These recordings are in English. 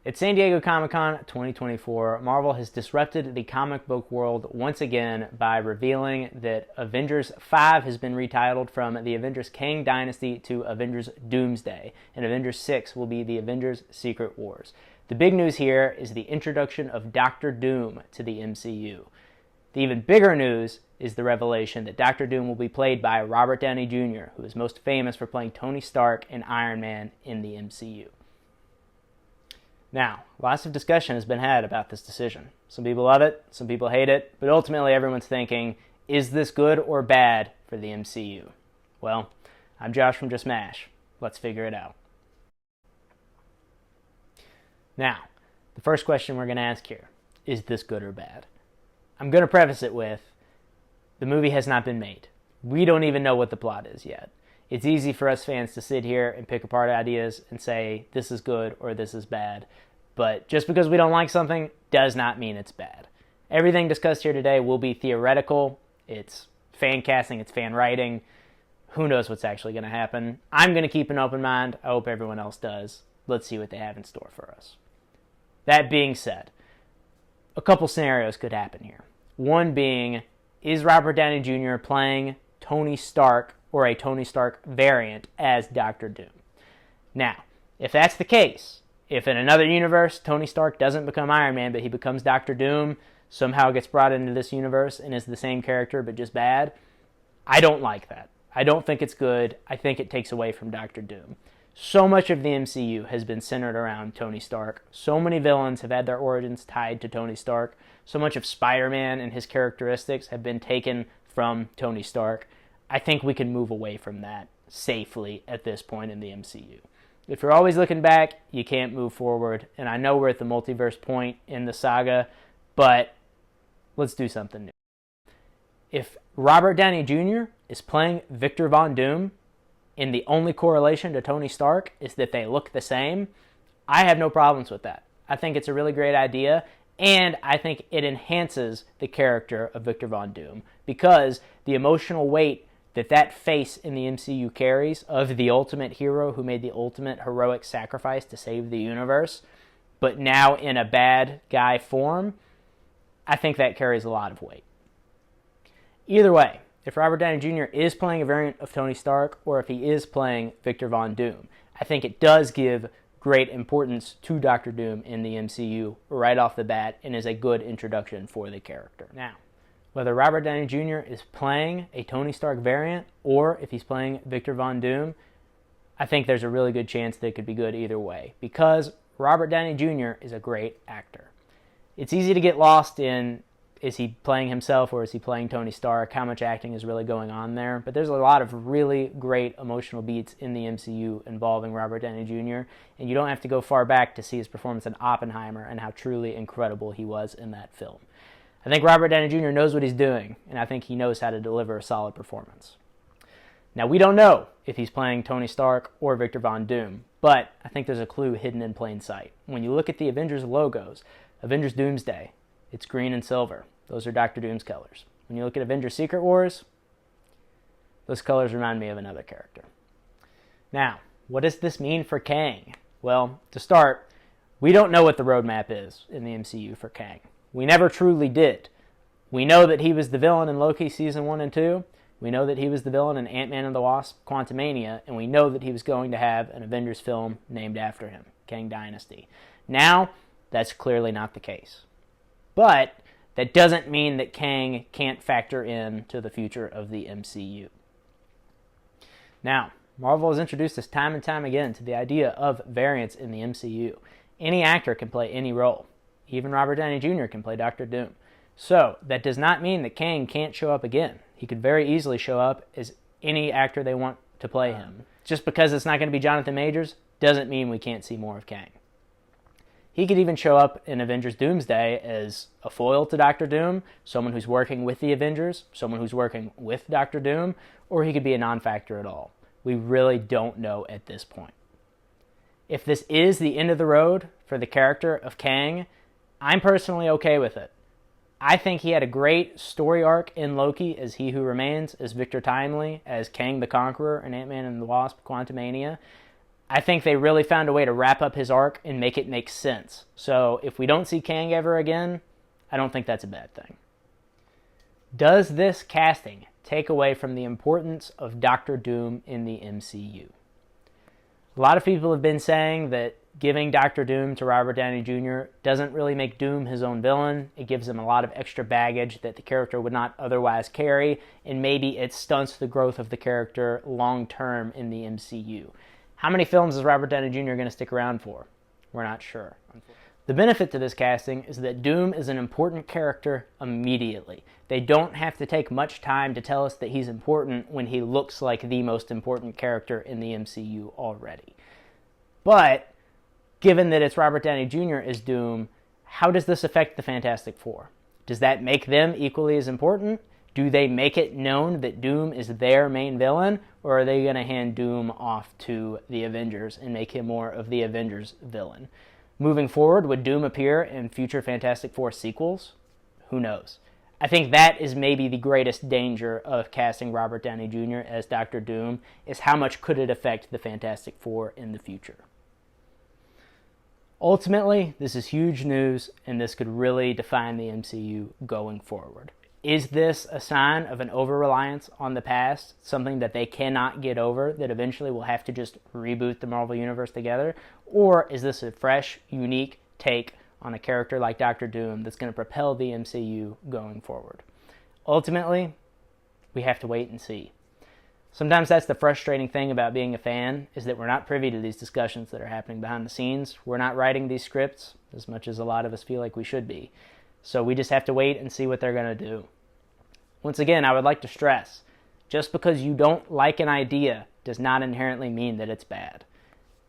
At San Diego Comic-Con 2024, Marvel has disrupted the comic book world once again by revealing that Avengers 5 has been retitled from the Avengers Kang Dynasty to Avengers Doomsday, and Avengers 6 will be the Avengers Secret Wars. The big news here is the introduction of Doctor Doom to the MCU. The even bigger news is the revelation that Doctor Doom will be played by Robert Downey Jr., who is most famous for playing Tony Stark and Iron Man in the MCU. Now, lots of discussion has been had about this decision. Some people love it, some people hate it, but ultimately everyone's thinking, is this good or bad for the MCU? Well, I'm Josh from Just MASH. Let's figure it out. Now, the first question we're going to ask here, is this good or bad? I'm going to preface it with, the movie has not been made. We don't even know what the plot is yet. It's easy for us fans to sit here and pick apart ideas and say, this is good or this is bad. But just because we don't like something does not mean it's bad. Everything discussed here today will be theoretical. It's fan casting, it's fan writing. Who knows what's actually going to happen? I'm going to keep an open mind. I hope everyone else does. Let's see what they have in store for us. That being said, a couple scenarios could happen here. One being, is Robert Downey Jr. playing Tony Stark or a Tony Stark variant as Doctor Doom? Now, if that's the case, if in another universe Tony Stark doesn't become Iron Man but he becomes Doctor Doom, somehow gets brought into this universe and is the same character but just bad, I don't like that. I don't think it's good. I think it takes away from Doctor Doom. So much of the MCU has been centered around Tony Stark. So many villains have had their origins tied to Tony Stark. So much of Spider-Man and his characteristics have been taken from Tony Stark. I think we can move away from that safely at this point in the MCU. If you're always looking back, you can't move forward. And I know we're at the multiverse point in the saga, but let's do something new. If Robert Downey Jr. is playing Victor Von Doom, and the only correlation to Tony Stark is that they look the same, I have no problems with that. I think it's a really great idea, and I think it enhances the character of Victor Von Doom, because the emotional weight that face in the MCU carries of the ultimate hero who made the ultimate heroic sacrifice to save the universe, but now in a bad guy form, I think that carries a lot of weight. Either way, if Robert Downey Jr. is playing a variant of Tony Stark, or if he is playing Victor Von Doom, I think it does give great importance to Doctor Doom in the MCU right off the bat, and is a good introduction for the character. Now, whether Robert Downey Jr. is playing a Tony Stark variant, or if he's playing Victor Von Doom, I think there's a really good chance that it could be good either way, because Robert Downey Jr. is a great actor. It's easy to get lost in, is he playing himself or is he playing Tony Stark? How much acting is really going on there? But there's a lot of really great emotional beats in the MCU involving Robert Downey Jr., and you don't have to go far back to see his performance in Oppenheimer and how truly incredible he was in that film. I think Robert Downey Jr. knows what he's doing, and I think he knows how to deliver a solid performance. Now, we don't know if he's playing Tony Stark or Victor Von Doom, but I think there's a clue hidden in plain sight. When you look at the Avengers logos, Avengers Doomsday, it's green and silver. Those are Doctor Doom's colors. When you look at Avengers Secret Wars, those colors remind me of another character. Now, what does this mean for Kang? Well, to start, we don't know what the roadmap is in the MCU for Kang. We never truly did. We know that he was the villain in Loki Season 1 and 2. We know that he was the villain in Ant-Man and the Wasp: Quantumania, and we know that he was going to have an Avengers film named after him, Kang Dynasty. Now, that's clearly not the case. But that doesn't mean that Kang can't factor in to the future of the MCU. Now, Marvel has introduced us time and time again to the idea of variants in the MCU. Any actor can play any role. Even Robert Downey Jr. can play Doctor Doom. So, that does not mean that Kang can't show up again. He could very easily show up as any actor they want to play him. Just because it's not going to be Jonathan Majors doesn't mean we can't see more of Kang. He could even show up in Avengers Doomsday as a foil to Doctor Doom, someone who's working with the Avengers, someone who's working with Doctor Doom, or he could be a non-factor at all. We really don't know at this point. If this is the end of the road for the character of Kang, I'm personally okay with it. I think he had a great story arc in Loki as He Who Remains, as Victor Timely, as Kang the Conqueror in Ant-Man and the Wasp: Quantumania. I think they really found a way to wrap up his arc and make it make sense. So if we don't see Kang ever again, I don't think that's a bad thing. Does this casting take away from the importance of Doctor Doom in the MCU? A lot of people have been saying that giving Doctor Doom to Robert Downey Jr. doesn't really make Doom his own villain. It gives him a lot of extra baggage that the character would not otherwise carry, and maybe it stunts the growth of the character long term in the MCU. How many films is Robert Downey Jr. going to stick around for? We're not sure. The benefit to this casting is that Doom is an important character immediately. They don't have to take much time to tell us that he's important when he looks like the most important character in the MCU already. But, given that it's Robert Downey Jr. as Doom, how does this affect the Fantastic Four? Does that make them equally as important? Do they make it known that Doom is their main villain, or are they going to hand Doom off to the Avengers and make him more of the Avengers villain? Moving forward, would Doom appear in future Fantastic Four sequels? Who knows? I think that is maybe the greatest danger of casting Robert Downey Jr. as Dr. Doom, is how much could it affect the Fantastic Four in the future. Ultimately, this is huge news, and this could really define the MCU going forward. Is this a sign of an over-reliance on the past, something that they cannot get over, that eventually will have to just reboot the Marvel Universe together? Or is this a fresh, unique take on a character like Doctor Doom that's going to propel the MCU going forward? Ultimately, we have to wait and see. Sometimes that's the frustrating thing about being a fan, is that we're not privy to these discussions that are happening behind the scenes. We're not writing these scripts as much as a lot of us feel like we should be. So we just have to wait and see what they're going to do. Once again, I would like to stress, just because you don't like an idea does not inherently mean that it's bad.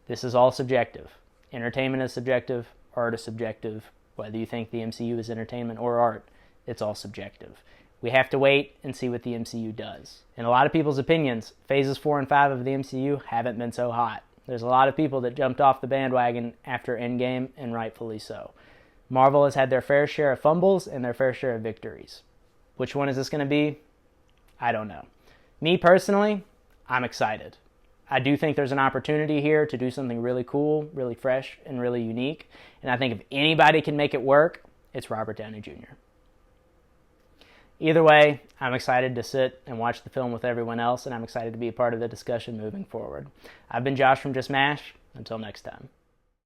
This is all subjective. Entertainment is subjective, art is subjective. Whether you think the MCU is entertainment or art, it's all subjective. We have to wait and see what the MCU does. In a lot of people's opinions, phases 4 and 5 of the MCU haven't been so hot. There's a lot of people that jumped off the bandwagon after Endgame, and rightfully so. Marvel has had their fair share of fumbles and their fair share of victories. Which one is this going to be? I don't know. Me personally, I'm excited. I do think there's an opportunity here to do something really cool, really fresh, and really unique. And I think if anybody can make it work, it's Robert Downey Jr. Either way, I'm excited to sit and watch the film with everyone else, and I'm excited to be a part of the discussion moving forward. I've been Josh from Just MASH. Until next time.